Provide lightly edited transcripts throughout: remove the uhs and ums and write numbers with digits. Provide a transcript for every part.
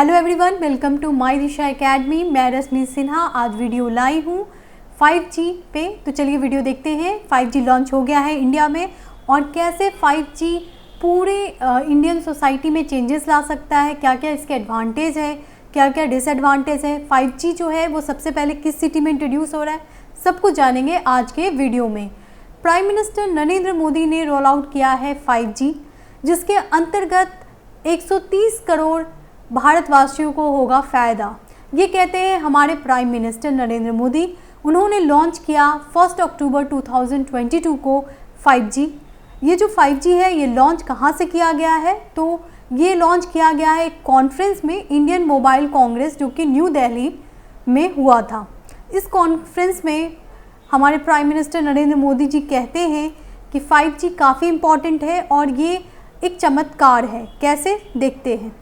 Hello everyone, welcome to my Disha academy. मैं रश्मि सिन्हा आज video लाई हूँ 5G पे। तो चलिए वीडियो देखते हैं। 5G लॉन्च हो गया है इंडिया में और कैसे 5G पूरे इंडियन सोसाइटी में चेंजेस ला सकता है, क्या क्या इसके एडवांटेज है, क्या क्या डिसएडवांटेज है। 5G जो है वो सबसे पहले किस सिटी में इंट्रोड्यूस हो रहा है, सब कुछ जानेंगे आज के वीडियो में। प्राइम मिनिस्टर नरेंद्र मोदी ने रोल आउट किया है 5G, जिसके अंतर्गत 130 करोड़ भारतवासियों को होगा फ़ायदा। ये कहते हैं हमारे प्राइम मिनिस्टर नरेंद्र मोदी। उन्होंने लॉन्च किया 1 अक्टूबर 2022 को 5G। ये जो 5G है ये लॉन्च कहाँ से किया गया है, तो ये लॉन्च किया गया है एक कॉन्फ्रेंस में, इंडियन मोबाइल कांग्रेस, जो कि न्यू दिल्ली में हुआ था। इस कॉन्फ्रेंस में हमारे प्राइम मिनिस्टर नरेंद्र मोदी जी कहते हैं कि 5G काफ़ी इम्पॉर्टेंट है और ये एक चमत्कार है। कैसे, देखते हैं।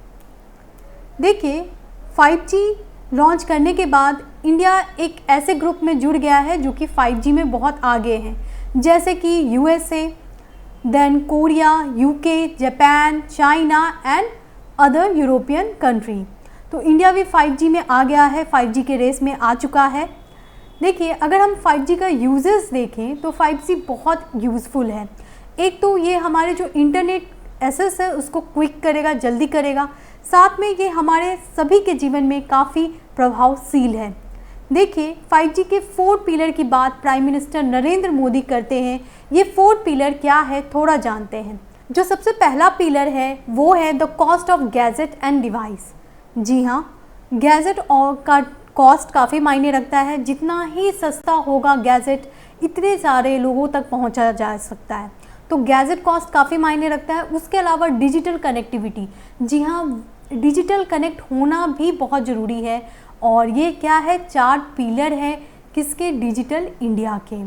देखिए, 5G लॉन्च करने के बाद इंडिया एक ऐसे ग्रुप में जुड़ गया है जो कि 5G में बहुत आगे हैं, जैसे कि USA, then Korea, UK, Japan, China and other European country. तो इंडिया भी 5G में आ गया है, 5G के रेस में आ चुका है। देखिए, अगर हम 5G का यूजेस देखें तो 5G बहुत यूज़फुल है। एक तो ये हमारे जो इंटरनेट एक्सेस है उसको क्विक करेगा, जल्दी करेगा। साथ में ये हमारे सभी के जीवन में काफ़ी प्रभावशील है। देखिए, 5G के 4 पिलर की बात प्राइम मिनिस्टर नरेंद्र मोदी करते हैं। ये 4 पिलर क्या है, थोड़ा जानते हैं। जो सबसे पहला पिलर है वो है the cost of gadget and device. जी हाँ, गैजेट और का कॉस्ट काफ़ी मायने रखता है। जितना ही सस्ता होगा गैजेट, इतने सारे लोगों तक पहुँचा जा सकता है। तो गैजेट कॉस्ट काफ़ी मायने रखता है। उसके अलावा डिजिटल कनेक्टिविटी, जी हाँ, डिजिटल कनेक्ट होना भी बहुत ज़रूरी है। और ये क्या है, 4 पिलर है किसके, डिजिटल इंडिया के।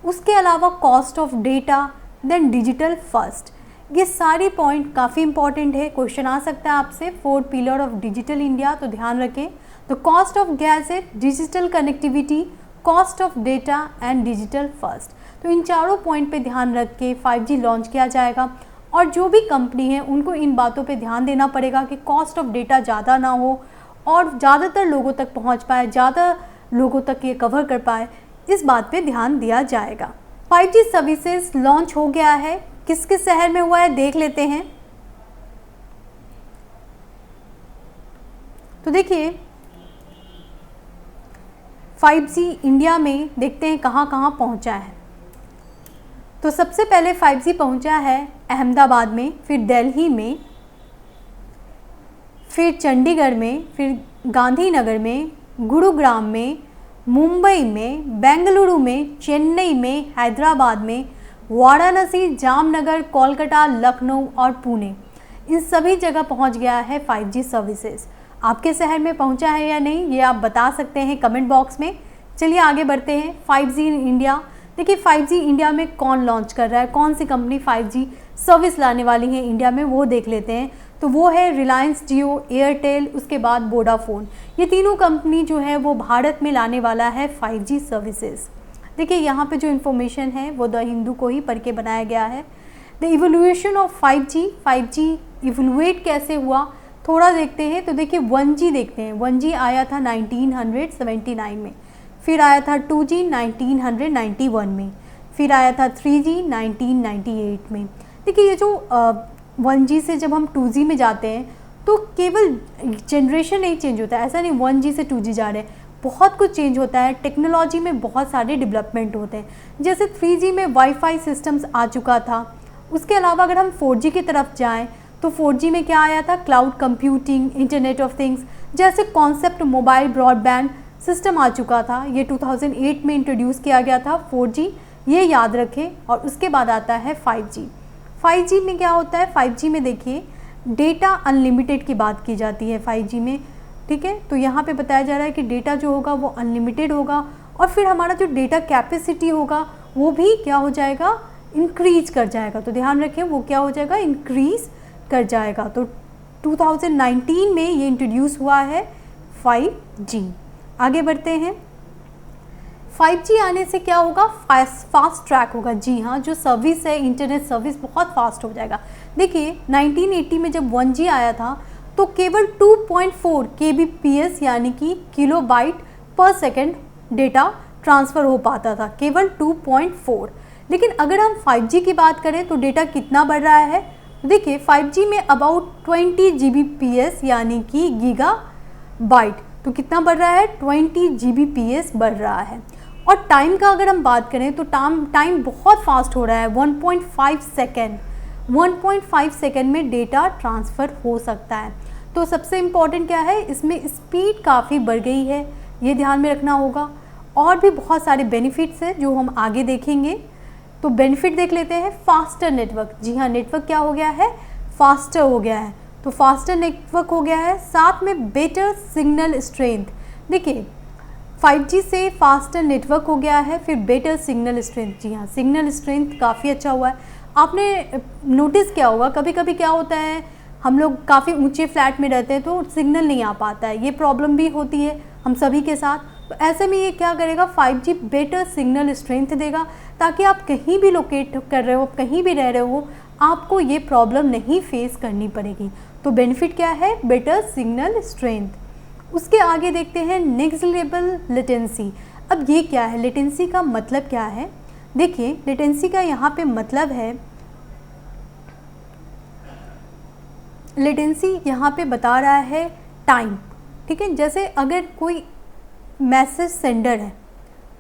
उसके अलावा cost of data, then digital first, ये सारी पॉइंट काफ़ी इंपॉर्टेंट है। क्वेश्चन आ सकता है आपसे 4 पिलर ऑफ डिजिटल इंडिया, तो ध्यान रखें। तो cost of gadget, digital connectivity, cost of data and digital first. तो इन चारों पॉइंट पे ध्यान रख के 5G लॉन्च किया जाएगा। और जो भी कंपनी है उनको इन बातों पे ध्यान देना पड़ेगा कि कॉस्ट ऑफ डेटा ज़्यादा ना हो और ज़्यादातर लोगों तक पहुंच पाए, ज़्यादा लोगों तक ये कवर कर पाए, इस बात पे ध्यान दिया जाएगा। 5G सर्विसेज लॉन्च हो गया है, किस किस शहर में हुआ है देख लेते हैं। तो देखिए, 5G इंडिया में देखते हैं कहाँ कहाँ पहुँचा है। तो सबसे पहले 5G पहुंचा है अहमदाबाद में, फिर दिल्ली में, फिर चंडीगढ़ में, फिर गांधीनगर में, गुरुग्राम में, मुंबई में, बेंगलुरु में, चेन्नई में, हैदराबाद में, वाराणसी, जामनगर, कोलकाता, लखनऊ और पुणे। इन सभी जगह पहुंच गया है 5G सर्विसेज। आपके शहर में पहुंचा है या नहीं, ये आप बता सकते हैं कमेंट बॉक्स में। चलिए आगे बढ़ते हैं। 5G इन इंडिया, देखिए 5G इंडिया में कौन लॉन्च कर रहा है, कौन सी कंपनी 5G सर्विस लाने वाली है इंडिया में, वो देख लेते हैं। तो वो है रिलायंस जियो, एयरटेल, उसके बाद वोडाफोन। ये तीनों कंपनी जो है वो भारत में लाने वाला है 5G सर्विसेज। देखिए, यहाँ पे जो इन्फॉर्मेशन है वो द हिंदू को ही पढ़ के बनाया गया है। द इवोल्यूशन ऑफ 5G इवोल्यूएट कैसे हुआ थोड़ा देखते हैं। तो देखिए 1G देखते हैं। 1G आया था 1979 में, फिर आया था 2G 1991 में, फिर आया था 3G 1998 में। देखिए, ये जो 1G से जब हम 2G में जाते हैं तो केवल जनरेशन नहीं चेंज होता है, ऐसा नहीं 1G से 2G जा रहे हैं, बहुत कुछ चेंज होता है। टेक्नोलॉजी में बहुत सारे डेवलपमेंट होते हैं। जैसे 3G में वाईफाई सिस्टम्स आ चुका था। उसके अलावा अगर हम 4G की तरफ जाएँ तो 4G में क्या आया था, cloud computing, internet of things जैसे कॉन्सेप्ट, मोबाइल ब्रॉडबैंड सिस्टम आ चुका था। ये 2008 में इंट्रोड्यूस किया गया था 4G, ये याद रखें। और उसके बाद आता है 5G। 5G में क्या होता है, 5G में देखिए डेटा अनलिमिटेड की बात की जाती है 5G में, ठीक है। तो यहाँ पे बताया जा रहा है कि डेटा जो होगा वो अनलिमिटेड होगा और फिर हमारा जो डेटा कैपेसिटी होगा वो भी क्या हो जाएगा, इंक्रीज कर जाएगा। तो ध्यान रखें वो क्या हो जाएगा, इंक्रीज कर जाएगा। तो 2019 में ये इंट्रोड्यूस हुआ है 5G। आगे बढ़ते हैं। 5G आने से क्या होगा, फास्ट ट्रैक होगा। जी हाँ, जो सर्विस है इंटरनेट सर्विस बहुत फास्ट हो जाएगा। देखिए 1980 में जब 1G आया था तो केवल 2.4 kbps यानी कि किलोबाइट पर सेकेंड डेटा ट्रांसफ़र हो पाता था, केवल 2.4। लेकिन अगर हम 5G की बात करें तो डेटा कितना बढ़ रहा है, देखिए 5G में अबाउट 20 Gbps यानी कि गीगाबाइट, तो कितना बढ़ रहा है, 20 Gbps बढ़ रहा है। और टाइम का अगर हम बात करें तो टाइम बहुत फास्ट हो रहा है, 1.5 सेकेंड में डेटा ट्रांसफ़र हो सकता है। तो सबसे इम्पॉर्टेंट क्या है, इसमें स्पीड काफ़ी बढ़ गई है, ये ध्यान में रखना होगा। और भी बहुत सारे बेनिफिट्स हैं जो हम आगे देखेंगे। तो बेनिफिट देख लेते हैं, फास्टर नेटवर्क। जी हाँ, नेटवर्क क्या हो गया है, फास्टर हो गया है, तो फास्टर नेटवर्क हो गया है। साथ में बेटर सिग्नल स्ट्रेंथ, देखिए 5G से फास्टर नेटवर्क हो गया है, फिर बेटर सिग्नल स्ट्रेंथ। जी हाँ, सिग्नल स्ट्रेंथ काफ़ी अच्छा हुआ है। आपने नोटिस किया होगा कभी कभी क्या होता है, हम लोग काफ़ी ऊंचे फ्लैट में रहते हैं तो सिग्नल नहीं आ पाता है, ये प्रॉब्लम भी होती है हम सभी के साथ। तो ऐसे में ये क्या करेगा, 5G बेटर सिग्नल स्ट्रेंथ देगा, ताकि आप कहीं भी लोकेट कर रहे हो, कहीं भी रह रहे हो, आपको ये प्रॉब्लम नहीं फेस करनी पड़ेगी। तो बेनिफिट क्या है, बेटर सिग्नल स्ट्रेंथ। उसके आगे देखते हैं नेक्स्ट लेवल लेटेंसी। अब ये क्या है, लेटेंसी का मतलब क्या है, देखिए लेटेंसी का यहाँ पे मतलब है, लेटेंसी यहाँ पे बता रहा है टाइम, ठीक है। जैसे अगर कोई मैसेज सेंडर है,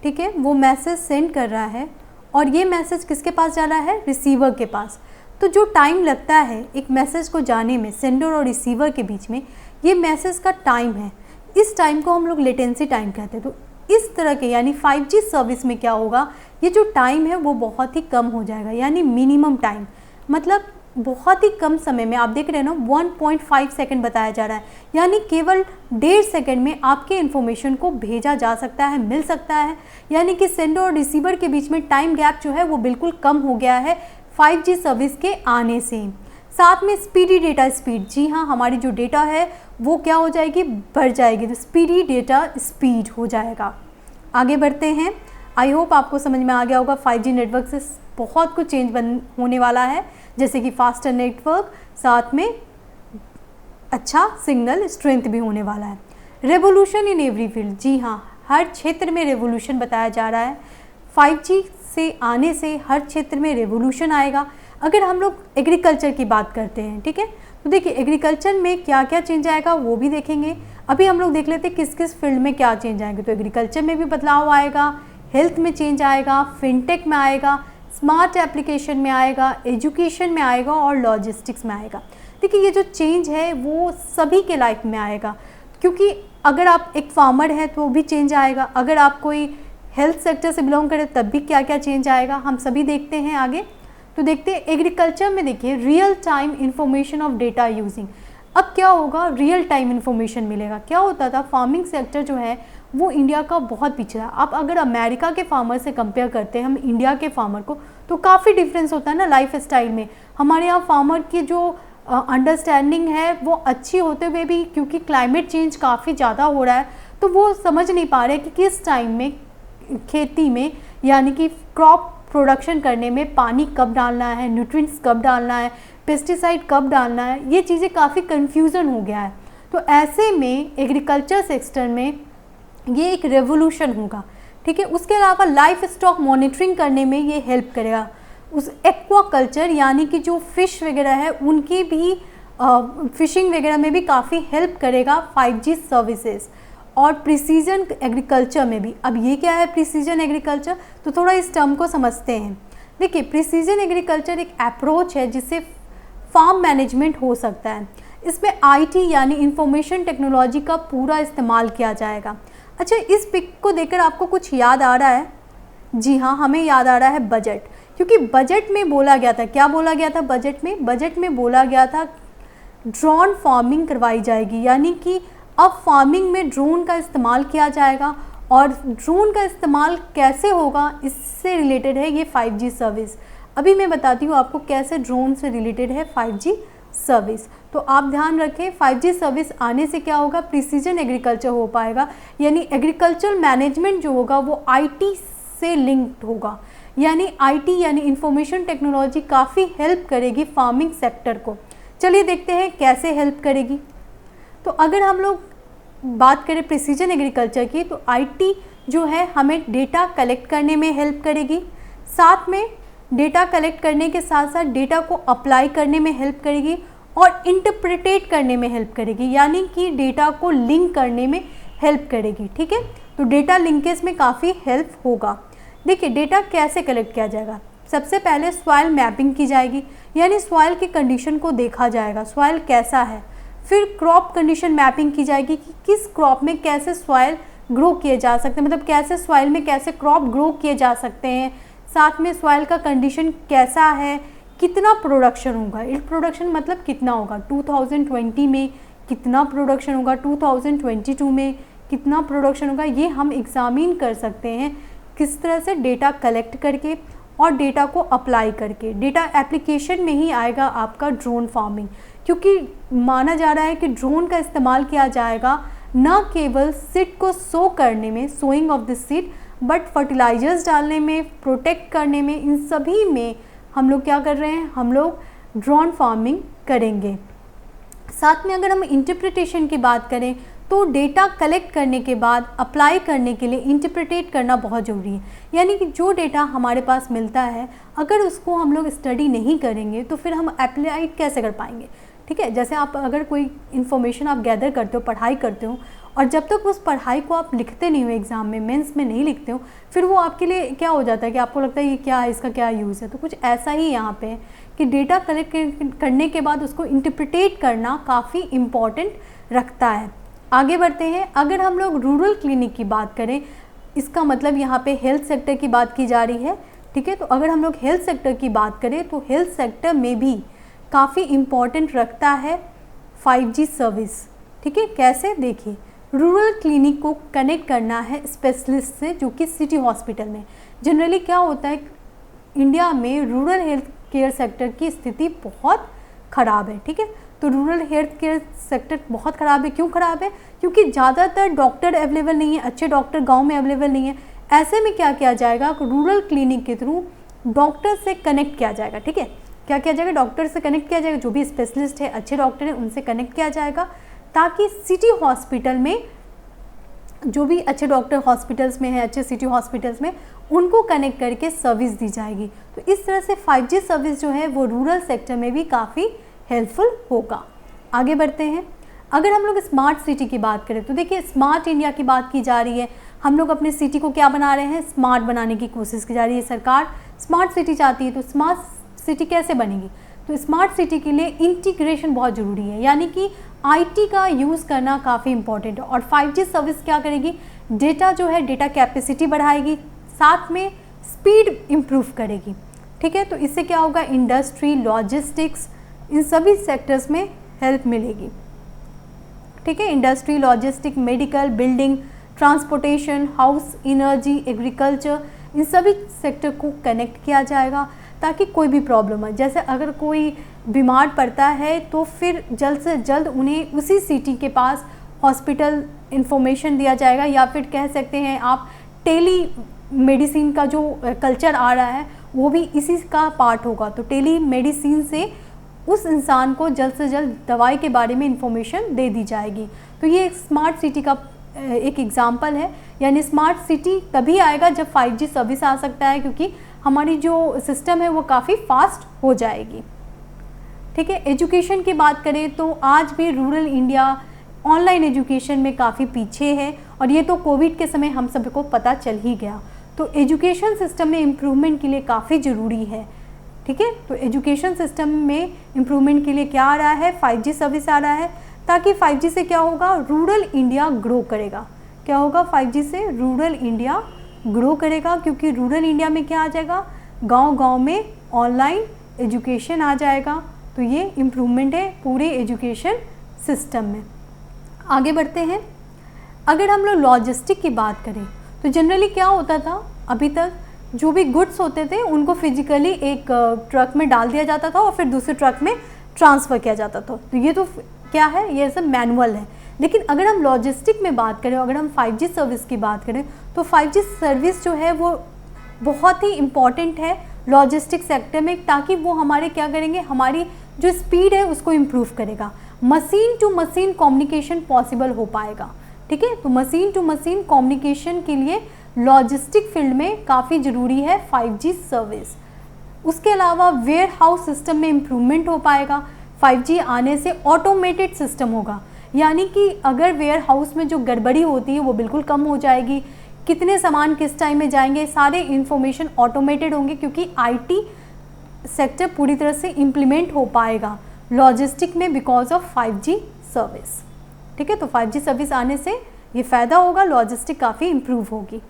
ठीक है, वो मैसेज सेंड कर रहा है और ये मैसेज किसके पास जा रहा है, रिसीवर के पास। तो जो टाइम लगता है एक मैसेज को जाने में सेंडर और रिसीवर के बीच में, ये मैसेज का टाइम है, इस टाइम को हम लोग लेटेंसी टाइम कहते हैं। तो इस तरह के यानी 5G सर्विस में क्या होगा, ये जो टाइम है वो बहुत ही कम हो जाएगा, यानी मिनिमम टाइम, मतलब बहुत ही कम समय में। आप देख रहे हैं ना, 1.5 सेकेंड बताया जा रहा है, यानी केवल 1.5 सेकेंड में आपके इन्फॉर्मेशन को भेजा जा सकता है, मिल सकता है। यानी कि सेंडर और रिसीवर के बीच में टाइम गैप जो है वो बिल्कुल कम हो गया है 5G सर्विस के आने से। साथ में स्पीडी डेटा स्पीड, जी हाँ, हमारी जो डेटा है वो क्या हो जाएगी, बढ़ जाएगी, तो स्पीडी डेटा स्पीड हो जाएगा। आगे बढ़ते हैं। आई होप आपको समझ में आ गया होगा, 5G नेटवर्क से बहुत कुछ चेंज होने वाला है, जैसे कि फास्टर नेटवर्क, साथ में अच्छा सिग्नल स्ट्रेंथ भी होने वाला है। रेवोल्यूशन इन एवरी फील्ड, जी हाँ, हर क्षेत्र में रेवोल्यूशन बताया जा रहा है। 5G से आने से हर क्षेत्र में रेवोल्यूशन आएगा। अगर हम लोग एग्रीकल्चर की बात करते हैं, ठीक है, तो देखिए एग्रीकल्चर में क्या क्या चेंज आएगा वो भी देखेंगे। अभी हम लोग देख लेते हैं किस किस फील्ड में क्या चेंज आएंगे। तो एग्रीकल्चर में भी बदलाव आएगा, हेल्थ में चेंज आएगा, फिनटेक में आएगा, स्मार्ट एप्लीकेशन में आएगा, एजुकेशन में आएगा और लॉजिस्टिक्स में आएगा। देखिए ये जो चेंज है वो सभी के लाइफ में आएगा, क्योंकि अगर आप एक फार्मर हैं तो भी चेंज आएगा, अगर आप कोई हेल्थ सेक्टर से बिलोंग करें तब भी क्या क्या चेंज आएगा, हम सभी देखते हैं आगे। तो देखते हैं एग्रीकल्चर में, देखिए real time information of data using. अब क्या होगा, रियल टाइम इन्फॉर्मेशन मिलेगा। क्या होता था, फार्मिंग सेक्टर जो है वो इंडिया का बहुत पिछड़ा। आप अगर अमेरिका के फार्मर से कंपेयर करते हैं हम इंडिया के फार्मर को, तो काफ़ी डिफरेंस होता है ना लाइफ स्टाइल में। हमारे यहाँ फार्मर की जो अंडरस्टैंडिंग है वो अच्छी होते हुए भी, क्योंकि क्लाइमेट चेंज काफ़ी ज़्यादा हो रहा है, तो वो समझ नहीं पा रहे कि किस टाइम में खेती में, यानी कि क्रॉप प्रोडक्शन करने में पानी कब डालना है, न्यूट्रिएंट्स कब डालना है, पेस्टिसाइड कब डालना है, ये चीज़ें काफ़ी कन्फ्यूज़न हो गया है। तो ऐसे में एग्रीकल्चर सेक्टर में ये एक रेवोल्यूशन होगा, ठीक है। उसके अलावा लाइफ स्टॉक मॉनिटरिंग करने में ये हेल्प करेगा। उस एक्वा कल्चर यानी कि जो फिश वगैरह है उनकी भी फिशिंग वगैरह में भी काफ़ी हेल्प करेगा 5G सर्विसेज। और प्रिसीजन एग्रीकल्चर में भी। अब ये क्या है प्रिसीजन एग्रीकल्चर, तो थोड़ा इस टर्म को समझते हैं। देखिए प्रिसीजन एग्रीकल्चर एक अप्रोच है जिससे फार्म मैनेजमेंट हो सकता है। इसमें IT यानी इंफॉर्मेशन टेक्नोलॉजी का पूरा इस्तेमाल किया जाएगा। अच्छा, इस पिक को देखकर आपको कुछ याद आ रहा है? जी हाँ, हमें याद आ रहा है बजट, क्योंकि बजट में बोला गया था, क्या बोला गया था बजट में बोला गया था ड्रोन फार्मिंग करवाई जाएगी, यानी कि अब फार्मिंग में ड्रोन का इस्तेमाल किया जाएगा। और ड्रोन का इस्तेमाल कैसे होगा, इससे रिलेटेड है ये 5G सर्विस। अभी मैं बताती हूँ आपको कैसे ड्रोन से रिलेटेड है 5G सर्विस। तो आप ध्यान रखें, 5G सर्विस आने से क्या होगा, प्रिसीजन एग्रीकल्चर हो पाएगा, यानी एग्रीकल्चर मैनेजमेंट जो होगा वो IT से लिंक्ड होगा। यानी IT यानी इंफॉर्मेशन टेक्नोलॉजी काफ़ी हेल्प करेगी फार्मिंग सेक्टर को। चलिए देखते हैं कैसे हेल्प करेगी। तो अगर हम लोग बात करें प्रिसीजन एग्रीकल्चर की, तो आईटी जो है हमें डेटा कलेक्ट करने में हेल्प करेगी, साथ में डेटा कलेक्ट करने के साथ साथ डेटा को अप्लाई करने में हेल्प करेगी और इंटरप्रिटेट करने में हेल्प करेगी, यानी कि डेटा को लिंक करने में हेल्प करेगी। ठीक है, तो डेटा लिंकेज में काफ़ी हेल्प होगा। देखिए डेटा कैसे कलेक्ट किया जाएगा। सबसे पहले सॉइल मैपिंग की जाएगी, यानी सॉइल की कंडीशन को देखा जाएगा, सॉइल कैसा है। फिर क्रॉप कंडीशन मैपिंग की जाएगी कि किस क्रॉप में कैसे सॉइल ग्रो किए जा सकते हैं, मतलब कैसे सॉइल में कैसे क्रॉप ग्रो किए जा सकते हैं। साथ में सॉइल का कंडीशन कैसा है, कितना प्रोडक्शन होगा, इल्ड प्रोडक्शन मतलब कितना होगा, 2020 में कितना प्रोडक्शन होगा, 2022 में कितना प्रोडक्शन होगा, ये हम एग्जामिन कर सकते हैं किस तरह से डेटा कलेक्ट करके और डेटा को अप्लाई करके। डेटा एप्लीकेशन में ही आएगा आपका ड्रोन फार्मिंग, क्योंकि माना जा रहा है कि ड्रोन का इस्तेमाल किया जाएगा न केवल सीड को सो करने में, sowing of the seed, but fertilisers डालने में, प्रोटेक्ट करने में, इन सभी में हम लोग क्या कर रहे हैं, हम लोग ड्रोन फार्मिंग करेंगे। साथ में अगर हम इंटरप्रिटेशन की बात करें तो डेटा कलेक्ट करने के बाद अप्लाई करने के लिए इंटरप्रिटेट करना बहुत ज़रूरी है, यानी कि जो डेटा हमारे पास मिलता है अगर उसको हम लोग स्टडी नहीं करेंगे तो फिर हम अप्लाई कैसे कर पाएंगे। ठीक है, जैसे आप अगर कोई इन्फॉर्मेशन आप गैदर करते हो, पढ़ाई करते हो, और जब तक उस पढ़ाई को आप लिखते नहीं हो एग्ज़ाम में, मेंस में नहीं लिखते हो, फिर वो आपके लिए क्या हो जाता है कि आपको लगता है ये क्या है, इसका क्या यूज़ है। तो कुछ ऐसा ही यहाँ पे है कि डेटा कलेक्ट करने के बाद उसको इंटरप्रिटेट करना काफ़ी इम्पॉर्टेंट रखता है। आगे बढ़ते हैं। अगर हम लोग रूरल क्लिनिक की बात करें, इसका मतलब यहाँ पे हेल्थ सेक्टर की बात की जा रही है। ठीक है, तो अगर हम लोग हेल्थ सेक्टर की बात करें तो हेल्थ सेक्टर में भी काफ़ी इम्पॉर्टेंट रखता है 5G सर्विस। ठीक है, कैसे देखिए, रूरल क्लिनिक को कनेक्ट करना है स्पेशलिस्ट से जो कि सिटी हॉस्पिटल में। जनरली क्या होता है, इंडिया में रूरल हेल्थ केयर सेक्टर की स्थिति बहुत ख़राब है। ठीक है, तो रूरल हेल्थ केयर सेक्टर बहुत ख़राब है। क्यों ख़राब है? क्योंकि ज़्यादातर डॉक्टर अवेलेबल नहीं है, अच्छे डॉक्टर गांव में अवेलेबल नहीं है। ऐसे में क्या किया जाएगा, रूरल क्लिनिक के थ्रू डॉक्टर से कनेक्ट किया जाएगा। ठीक है, क्या किया जाएगा, डॉक्टर से कनेक्ट किया जाएगा, जो भी स्पेशलिस्ट है, अच्छे डॉक्टर हैं, उनसे कनेक्ट किया जाएगा, ताकि सिटी हॉस्पिटल में जो भी अच्छे डॉक्टर हॉस्पिटल्स में हैं, अच्छे सिटी हॉस्पिटल्स में, उनको कनेक्ट करके सर्विस दी जाएगी। तो इस तरह से 5G सर्विस जो है वो रूरल सेक्टर में भी काफ़ी हेल्पफुल होगा। आगे बढ़ते हैं। अगर हम लोग स्मार्ट सिटी की बात करें तो देखिए, स्मार्ट इंडिया की बात की जा रही है। हम लोग अपने सिटी को क्या बना रहे हैं, स्मार्ट बनाने की कोशिश की जा रही है। सरकार स्मार्ट सिटी चाहती है, तो स्मार्ट सिटी कैसे बनेगी, तो स्मार्ट सिटी के लिए इंटीग्रेशन बहुत ज़रूरी है, यानी कि आईटी का यूज़ करना काफ़ी इंपॉर्टेंट है। और 5G सर्विस क्या करेगी, डेटा जो है, डेटा कैपेसिटी बढ़ाएगी, साथ में स्पीड इम्प्रूव करेगी। ठीक है, तो इससे क्या होगा, इंडस्ट्री, लॉजिस्टिक्स, इन सभी सेक्टर्स में हेल्प मिलेगी। ठीक है, industry, logistic, medical, building, transportation, house, energy, agriculture, इन सभी सेक्टर को कनेक्ट किया जाएगा ताकि कोई भी प्रॉब्लम है, जैसे अगर कोई बीमार पड़ता है तो फिर जल्द से जल्द उन्हें उसी सिटी के पास हॉस्पिटल इन्फॉर्मेशन दिया जाएगा, या फिर कह सकते हैं आप टेली मेडिसिन का जो कल्चर आ रहा है वो भी इसी का पार्ट होगा। तो टेली मेडिसिन से उस इंसान को जल्द से जल्द दवाई के बारे में इंफॉर्मेशन दे दी जाएगी। तो ये एक स्मार्ट सिटी का एक एग्जाम्पल है, यानी स्मार्ट सिटी तभी आएगा जब 5G सर्विस आ सकता है, क्योंकि हमारी जो सिस्टम है वो काफ़ी फास्ट हो जाएगी। ठीक है, एजुकेशन की बात करें तो आज भी रूरल इंडिया ऑनलाइन एजुकेशन में काफ़ी पीछे है, और ये तो कोविड के समय हम सबको पता चल ही गया। तो एजुकेशन सिस्टम में इम्प्रूवमेंट के लिए काफ़ी ज़रूरी है। ठीक है, तो एजुकेशन सिस्टम में इम्प्रूवमेंट के लिए क्या आ रहा है, 5G सर्विस आ रहा है, ताकि 5G से क्या होगा, रूरल इंडिया ग्रो करेगा। क्या होगा, 5G से रूरल इंडिया ग्रो करेगा, क्योंकि रूरल इंडिया में क्या आ जाएगा, गांव-गांव में ऑनलाइन एजुकेशन आ जाएगा। तो ये इम्प्रूवमेंट है पूरे एजुकेशन सिस्टम में। आगे बढ़ते हैं। अगर हम लोग लॉजिस्टिक की बात करें तो जनरली क्या होता था, अभी तक जो भी गुड्स होते थे उनको फिजिकली एक ट्रक में डाल दिया जाता था और फिर दूसरे ट्रक में ट्रांसफ़र किया जाता था। तो ये तो क्या है, ये सब मैनुअल है। लेकिन अगर हम लॉजिस्टिक में बात करें, अगर हम 5G सर्विस की बात करें तो 5G सर्विस जो है वो बहुत ही इम्पॉर्टेंट है लॉजिस्टिक सेक्टर में, ताकि वो हमारे क्या करेंगे, हमारी जो स्पीड है उसको इम्प्रूव करेगा। Machine to machine communication possible हो पाएगा। ठीक है, तो मशीन टू मशीन कम्युनिकेशन के लिए लॉजिस्टिक फील्ड में काफ़ी ज़रूरी है 5G सर्विस। उसके अलावा वेयर हाउस सिस्टम में इम्प्रूवमेंट हो पाएगा। 5G आने से ऑटोमेटेड सिस्टम होगा, यानी कि अगर वेयर हाउस में जो गड़बड़ी होती है वो बिल्कुल कम हो जाएगी। कितने सामान किस टाइम में जाएंगे, सारे इन्फॉर्मेशन ऑटोमेटेड होंगे, क्योंकि IT सेक्टर पूरी तरह से इम्प्लीमेंट हो पाएगा लॉजिस्टिक में बिकॉज ऑफ 5G सर्विस। ठीक है, तो 5G सर्विस आने से ये फ़ायदा होगा, लॉजिस्टिक काफ़ी इम्प्रूव होगी।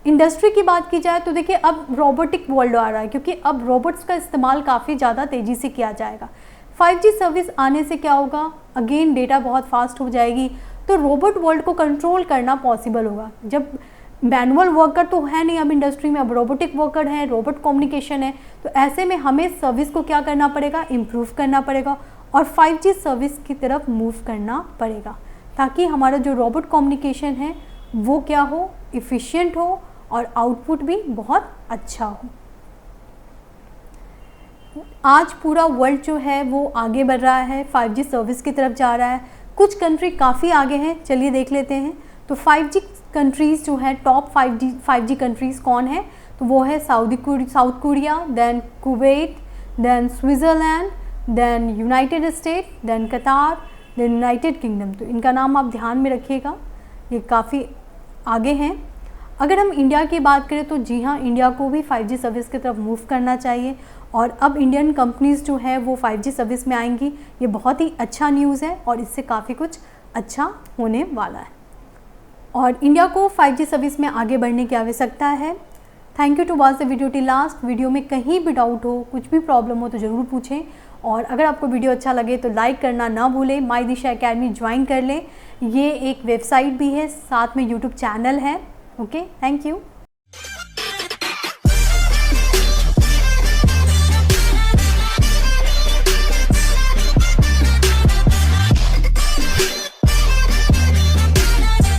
इंडस्ट्री की बात की जाए तो देखिए अब रोबोटिक वर्ल्ड आ रहा है, क्योंकि अब रोबोट्स का इस्तेमाल काफ़ी ज़्यादा तेज़ी से किया जाएगा। 5G सर्विस आने से क्या होगा, अगेन डेटा बहुत फास्ट हो जाएगी, तो रोबोट वर्ल्ड को कंट्रोल करना पॉसिबल होगा। जब मैनुअल वर्कर तो है नहीं अब इंडस्ट्री में, अब रोबोटिक वर्कर है, रोबोट कम्युनिकेशन है, तो ऐसे में हमें सर्विस को क्या करना पड़ेगा, इम्प्रूव करना पड़ेगा और 5G सर्विस की तरफ मूव करना पड़ेगा, ताकि हमारा जो रोबोट कम्युनिकेशन है वो क्या हो, इफ़िशियंट हो और आउटपुट भी बहुत अच्छा हो। आज पूरा वर्ल्ड जो है वो आगे बढ़ रहा है, 5G सर्विस की तरफ जा रहा है। कुछ कंट्री काफ़ी आगे हैं, चलिए देख लेते हैं। तो 5G कंट्रीज़ जो है, टॉप 5G कंट्रीज़ कौन है, तो वो है South Korea, then Kuwait, then Switzerland, then United State, then Qatar, then United Kingdom. तो इनका नाम आप ध्यान में रखिएगा, ये काफ़ी आगे हैं। अगर हम इंडिया की बात करें तो जी हाँ, इंडिया को भी 5G सर्विस की तरफ मूव करना चाहिए और अब इंडियन कंपनीज़ जो है वो 5G सर्विस में आएंगी। ये बहुत ही अच्छा न्यूज़ है और इससे काफ़ी कुछ अच्छा होने वाला है और इंडिया को 5G सर्विस में आगे बढ़ने की आवश्यकता है। Thank you to watch the video till last. Video में कहीं भी डाउट हो, कुछ भी प्रॉब्लम हो तो ज़रूर पूछें और अगर आपको वीडियो अच्छा लगे तो लाइक करना ना भूलें। माई दिशा अकेडमी ज्वाइन कर लें, ये एक वेबसाइट भी है, साथ में यूट्यूब चैनल है। Okay, thank you.